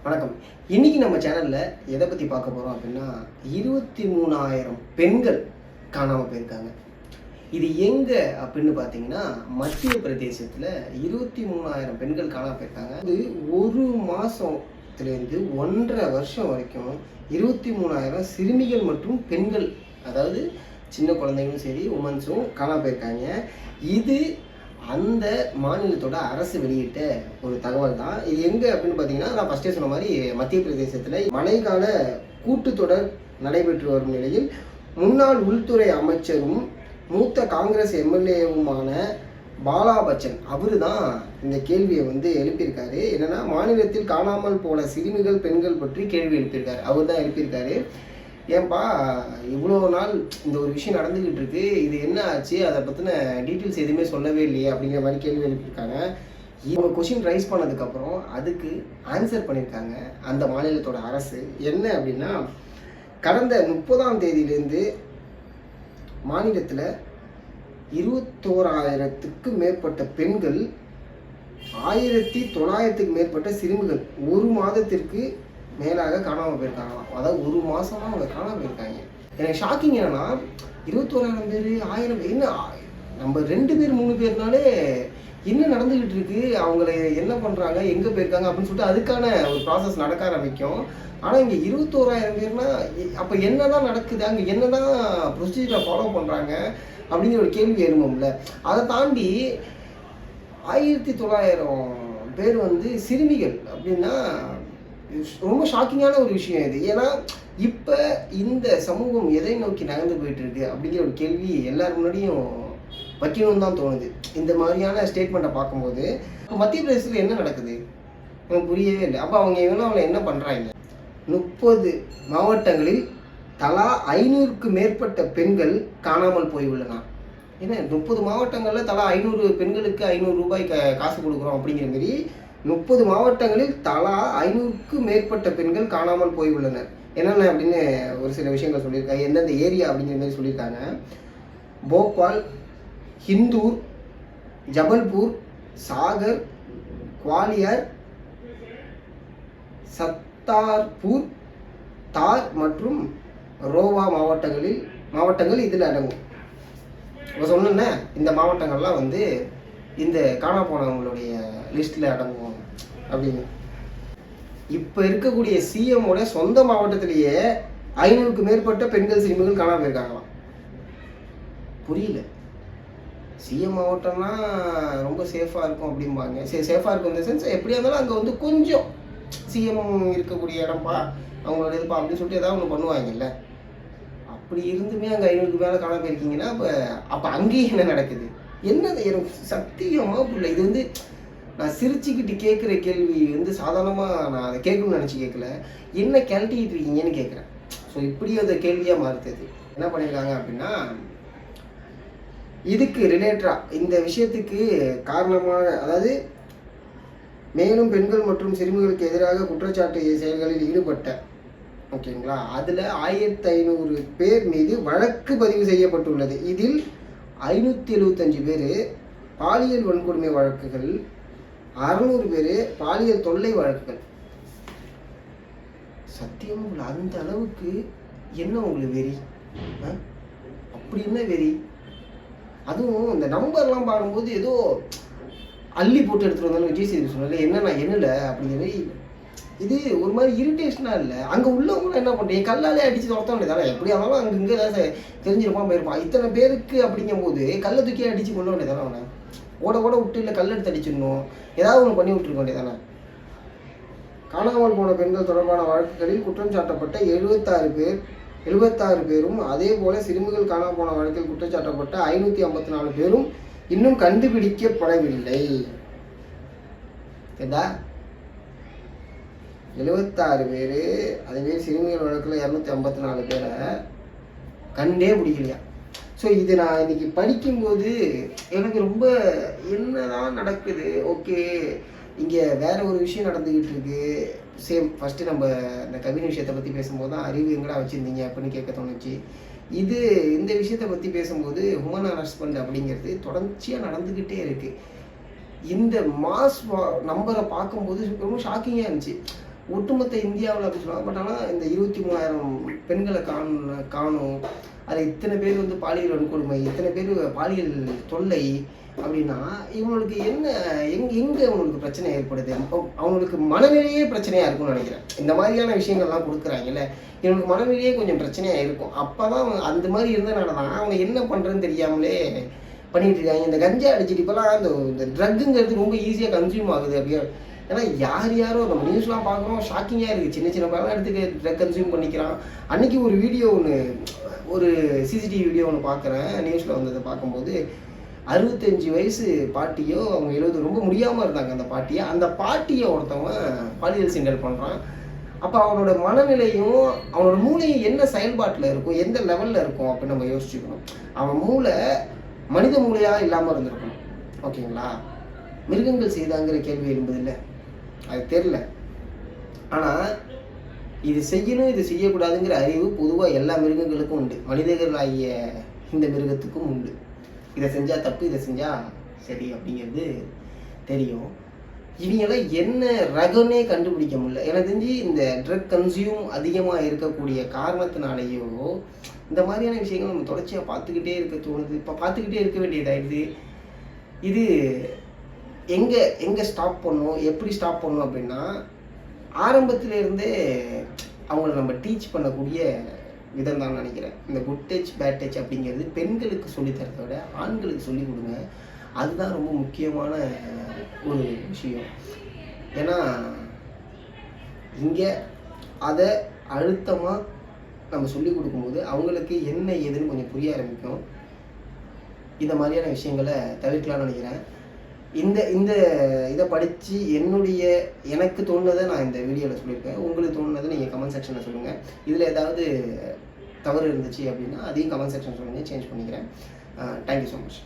வணக்கம். இன்னைக்கு நம்ம சேனல்ல எதை பத்தி பார்க்க போறோம் அப்படின்னா 23,000 பெண்கள் காணாம போயிருக்காங்க. இது எங்க அப்படின்னு பார்த்தீங்கன்னா மத்திய பிரதேசத்துல 23,000 பெண்கள் காணாம போயிருக்காங்க. அது ஒரு மாசத்துலேருந்து 1.5 வருஷம் வரைக்கும் 23,000 சிறுமிகள் மற்றும் பெண்கள், அதாவது சின்ன குழந்தைங்களும் சரி உமன்ஸும் காணாம போயிருக்காங்க. இது அந்த மாநிலத்தோட அரசு வெளியிட்ட ஒரு தகவல் தான். இது எங்கே அப்படின்னு பார்த்தீங்கன்னா, நான் ஃபஸ்ட்டே சொன்ன மாதிரி மத்திய பிரதேசத்தில் மழைக்கால கூட்டுத்தொடர் நடைபெற்று வரும் நிலையில் முன்னாள் உள்துறை அமைச்சரும் மூத்த காங்கிரஸ் எம்எல்ஏவுமான பாலா பச்சன் அவர் தான் இந்த கேள்வியை எழுப்பியிருக்காரு. என்னென்னா, மாநிலத்தில் காணாமல் போன சிறுமிகள் பெண்கள் பற்றி கேள்வி எழுப்பியிருக்காரு. அவர் தான் எழுப்பியிருக்காரு. ஏன்பா இவ்வளோ நாள் இந்த ஒரு விஷயம் நடந்துக்கிட்டு இருக்கு, இது என்ன ஆச்சு, அதை பற்றின டீட்டெயில்ஸ் எதுவுமே சொல்லவே இல்லையே அப்படிங்கிற மாதிரி கேள்வி எழுப்பியிருக்காங்க. இவங்க கொஷின் ரைஸ் பண்ணதுக்கப்புறம் அதுக்கு ஆன்சர் பண்ணியிருக்காங்க அந்த மாநிலத்தோட அரசு. என்ன அப்படின்னா, கடந்த 30ஆம் தேதியிலேருந்து மாநிலத்தில் 21,000க்கு மேற்பட்ட பெண்கள், 1,900க்கு மேற்பட்ட சிறுமிகள் ஒரு மாதத்திற்கு மேலாக காணாமல் போயிருக்காங்களாம். அதாவது ஒரு மாதமாக அவங்க காணாமல் போயிருக்காங்க. எனக்கு ஷாக்கிங் என்னன்னா, 21,000 பேர் 1000 பேர், என்ன நம்ம 2 பேர் 3 பேர்னாலே என்ன நடந்துக்கிட்டு இருக்கு, அவங்கள என்ன பண்ணுறாங்க, எங்கே போயிருக்காங்க அப்படின்னு சொல்லிட்டு அதுக்கான ஒரு ப்ராசஸ் நடக்க ஆரம்பிக்கும். ஆனால் இங்கே 21,000 பேர்னா அப்போ என்ன தான் நடக்குது, அங்கே என்ன தான் ப்ரொசீஜரை ஃபாலோ பண்ணுறாங்க அப்படிங்கிற ஒரு கேள்வி எழும்பும்ல. அதை தாண்டி 1,900 பேர் சிறுமிகள் அப்படின்னா ரொம்ப ஷாக்கிங்கான ஒரு விஷயம் இது. ஏன்னா இப்போ இந்த சமூகம் எதை நோக்கி நகர்ந்து போயிட்டு இருக்கு அப்படிங்கிற ஒரு கேள்வி எல்லாரும் முன்னாடியும் வைக்கணும்னு தான் தோணுது இந்த மாதிரியான ஸ்டேட்மெண்ட்டை பார்க்கும்போது. மத்திய பிரதேசத்தில் என்ன நடக்குது எனக்கு புரியவே இல்லை. அப்போ அவங்கள என்ன பண்ணுறாங்க? 30 மாவட்டங்களில் தலா 500க்கு மேற்பட்ட பெண்கள் காணாமல் போய் உள்ளனர். ஏன்னா 30 மாவட்டங்களில் தலா 500 பெண்களுக்கு 500 ரூபாய் காசு கொடுக்குறோம் அப்படிங்கிற மாரி 30 மாவட்டங்களில் தலா 500க்கு மேற்பட்ட பெண்கள் காணாமல் போய் உள்ளனர். என்னென்ன அப்படின்னு ஒரு சில விஷயங்கள் சொல்லியிருக்காங்க. எந்தெந்த ஏரியா அப்படிங்கிற மாதிரி சொல்லியிருக்காங்க. போபால், ஹிந்தூர், ஜபல்பூர், சாகர், குவாலியர், சத்தார்பூர், தார் மற்றும் ரோவா மாவட்டங்கள் இதில் அடங்கும். இப்போ சொன்னேன்னா இந்த மாவட்டங்கள்லாம் இந்த காணா போனவங்களுடைய லிஸ்ட்டில் அடங்குவோம் அப்படின்னு. இப்போ இருக்கக்கூடிய சிஎம்மோட சொந்த மாவட்டத்திலேயே 500க்கு மேற்பட்ட பெண்கள் சிறுமிகள் காணாமல் போயிருக்காங்களாம். புரியல. சிஎம் மாவட்டம்னா ரொம்ப சேஃபாக இருக்கும் அப்படிம்பாங்க. சேஃபாக இருக்கும் இந்த சென்ஸ் எப்படியா இருந்தாலும் அங்கே கொஞ்சம் சிஎம் இருக்கக்கூடிய இடம்ப்பா அவங்களோட இதுப்பா அப்படின்னு சொல்லிட்டு ஏதாவது ஒன்று பண்ணுவாங்கல்ல. அப்படி இருந்துமே அங்கே 500க்கு மேலே காணாமல் போயிருக்கீங்கன்னா அப்போ அங்கேயும் என்ன நடக்குது? என்னது எனக்கு சத்தியமாக புரியல. இது நான் சிரிச்சுக்கிட்டு கேட்குற கேள்வி சாதாரணமாக நான் அதை கேட்கணும்னு நினச்சி கேட்கல, என்ன கிளட்டிக்கிட்டு இருக்கீங்கன்னு கேட்குறேன். ஸோ இப்படி அந்த கேள்வியாக மாறுறது. என்ன பண்ணியிருக்காங்க அப்படின்னா, இதுக்கு ரிலேட்டடாக இந்த விஷயத்துக்கு காரணமாக, அதாவது மேலும் பெண்கள் மற்றும் சிறுமிகளுக்கு எதிராக குற்றச்சாட்டு செயல்களில் ஈடுபட்ட ஓகேங்களா, அதில் 1,500 பேர் மீது வழக்கு பதிவு செய்யப்பட்டுள்ளது. இதில் 575 பேர் பாலியல் வன்கொடுமை வழக்குகள், 600 பேர் பாலியல் தொல்லை வழக்குகள். சத்தியம் அந்த அளவுக்கு என்ன உங்களுக்கு வெறி? அப்படி என்ன வெறி? அதுவும் இந்த நம்பர்லாம் பார்க்கும்போது ஏதோ அள்ளி போட்டு எடுத்துகிட்டு வந்தாலும் விஜய் சேது சொன்னால என்னன்னா என்னல அப்படிங்கிற மாதிரி இது ஒரு மாதிரி இரிட்டேஷனாக இல்லை. அங்கே உள்ளவங்களும் என்ன பண்ணுறீங்க, கல்லாலே அடித்து துரத்த வேண்டியதானே. எப்படி ஆனாலும் அங்கே இங்கே ஏதாவது தெரிஞ்சிருப்பான் போயிருப்பான். இத்தனை பேருக்கு அப்படிங்கும் போது கல்லை தூக்கி அடித்து கொள்ள வேண்டியதானே. அவனை ஓட விட்டு இல்லை கல் எடுத்து அடிச்சிடணும், ஏதாவது ஒன்று பண்ணி விட்டுருக்க வேண்டியதானே. காணாமல் போன பெண்கள் தொடர்பான வழக்குகளில் குற்றம் சாட்டப்பட்ட 76 பேரும், அதே போல சிறுமிகள் காணாமல் போன வழக்கில் குற்றச்சாட்டப்பட்ட 554 பேரும் இன்னும் கண்டுபிடிக்கப்படவில்லை. கேட்டா 76 பேர், அதே சிறுமிகள் வழக்கில் 254 பேரை கண்டே பிடிக்கலையா. ஸோ இது நான் இன்னைக்கு படிக்கும்போது எனக்கு ரொம்ப என்னதான் நடக்குது. ஓகே, இங்கே வேற ஒரு விஷயம் நடந்துக்கிட்டு இருக்கு. ஃபஸ்ட்டு நம்ம இந்த கவின் விஷயத்தை பற்றி பேசும்போது தான் அறிவு எங்கடா வச்சுருந்தீங்க அப்படின்னு கேட்க தோணுச்சு. இந்த விஷயத்தை பற்றி பேசும்போது ஹியூமன் ஹராஸ்மெண்ட் அப்படிங்கிறது தொடர்ச்சியாக நடந்துக்கிட்டே இருக்குது. இந்த மாஸ் நம்பரை பார்க்கும்போது ரொம்ப ஷாக்கிங்காக இருந்துச்சு. ஒட்டுமொத்த இந்தியாவில் அப்படி சொல்லுவாங்க. பட் ஆனால் இந்த 23,000 பெண்களை காணும். அது இத்தனை பேர் வந்து பாலியல் வன்கொடுமை, இத்தனை பேர் பாலியல் தொல்லை அப்படின்னா இவங்களுக்கு என்ன எங்கே அவங்களுக்கு பிரச்சனை ஏற்படுது? அவங்களுக்கு மனநிலையே பிரச்சனையாக இருக்கும்னு நினைக்கிறேன். இந்த மாதிரியான விஷயங்கள்லாம் கொடுக்குறாங்கல்ல, இவங்களுக்கு மனநிலையே கொஞ்சம் பிரச்சனையாக இருக்கும். அப்போ தான் அந்த மாதிரி இருந்தனால தான் அவங்க என்ன பண்ணுறதுன்னு தெரியாமலே பண்ணிகிட்டு இருக்காங்க. இந்த கஞ்சா அடிச்சுட்டு இப்போலாம் இந்த ட்ரக்குங்கிறது ரொம்ப ஈஸியாக கன்சியூம் ஆகுது அப்படியே. ஏன்னா யாரோ நம்ம நியூஸ்லாம் பார்க்குறோம், ஷாக்கிங்காக இருக்குது. சின்ன பையன் எடுத்துக்க ட்ரக் கன்சியூம் பண்ணிக்கிறான். அன்றைக்கி ஒரு வீடியோ ஒரு சிசிடிவி வீடியோ ஒன்று பார்க்குறேன், நியூஸில் வந்ததை பார்க்கும்போது 65 வயசு பாட்டியோ அவங்க 70 ரொம்ப முடியாமல் இருந்தாங்க அந்த பாட்டியை ஒருத்தவன் பாலியல் சிண்டல் பண்ணுறான். அப்போ அவனோட மனநிலையும் அவனோட மூளையும் என்ன செயல்பாட்டில் இருக்கும், எந்த லெவலில் இருக்கும் அப்படின்னு நம்ம யோசிச்சுக்கணும். அவன் மூளை மனித மூளையாக இல்லாமல் இருந்திருக்கணும். ஓகேங்களா? மிருகங்கள் செய்தாங்கிற கேள்வி எழும்பதில்லை, அது தெரில. ஆனால் இது செய்யணும் இது செய்யக்கூடாதுங்கிற அறிவு பொதுவாக எல்லா மிருகங்களுக்கும் உண்டு, மனிதர்களாகிய இந்த மிருகத்துக்கும் உண்டு. இதை செஞ்சால் தப்பு, இதை செஞ்சால் சரி அப்படிங்கிறது தெரியும். இவங்கெல்லாம் என்ன ரகம்னே கண்டுபிடிக்க முடியல. எனக்கு தெரிஞ்சு இந்த ட்ரக் கன்சியூம் அதிகமாக இருக்கக்கூடிய காரணத்தினாலேயோ இந்த மாதிரியான விஷயங்கள் நம்ம தொடர்ச்சியாக பார்த்துக்கிட்டே இருக்க தோணுது. இப்போ பார்த்துக்கிட்டே இருக்க வேண்டியதாகிடுது. இது எங்கே ஸ்டாப் பண்ணணும், எப்படி ஸ்டாப் பண்ணணும் அப்படின்னா ஆரம்பத்திலேருந்தே அவங்கள நம்ம டீச் பண்ணக்கூடிய விதம் தான் நினைக்கிறேன். இந்த குட் டச் பேட் டச் அப்படிங்கிறது பெண்களுக்கு சொல்லித்தரதை விட ஆண்களுக்கு சொல்லிக் கொடுங்க. அதுதான் ரொம்ப முக்கியமான ஒரு விஷயம். ஏன்னா இங்கே அதை அழுத்தமாக நம்ம சொல்லிக் கொடுக்கும்போது அவங்களுக்கு என்ன ஏதுன்னு கொஞ்சம் புரிய ஆரம்பிக்கும். இந்த மாதிரியான விஷயங்களை தவிர்க்கலாம்னு நினைக்கிறேன். இந்த இதை படித்து எனக்கு தோணுனதை நான் இந்த வீடியோவில் சொல்லியிருக்கேன். உங்களுக்கு தோணுனதை நீங்கள் கமெண்ட் செக்ஷனில் சொல்லுங்கள். இதில் ஏதாவது தவறு இருந்துச்சு அப்படின்னா அதையும் கமெண்ட் செக்ஷன் சொல்லுங்கள், சேஞ்ச் பண்ணிக்கிறேன். Thank you so much.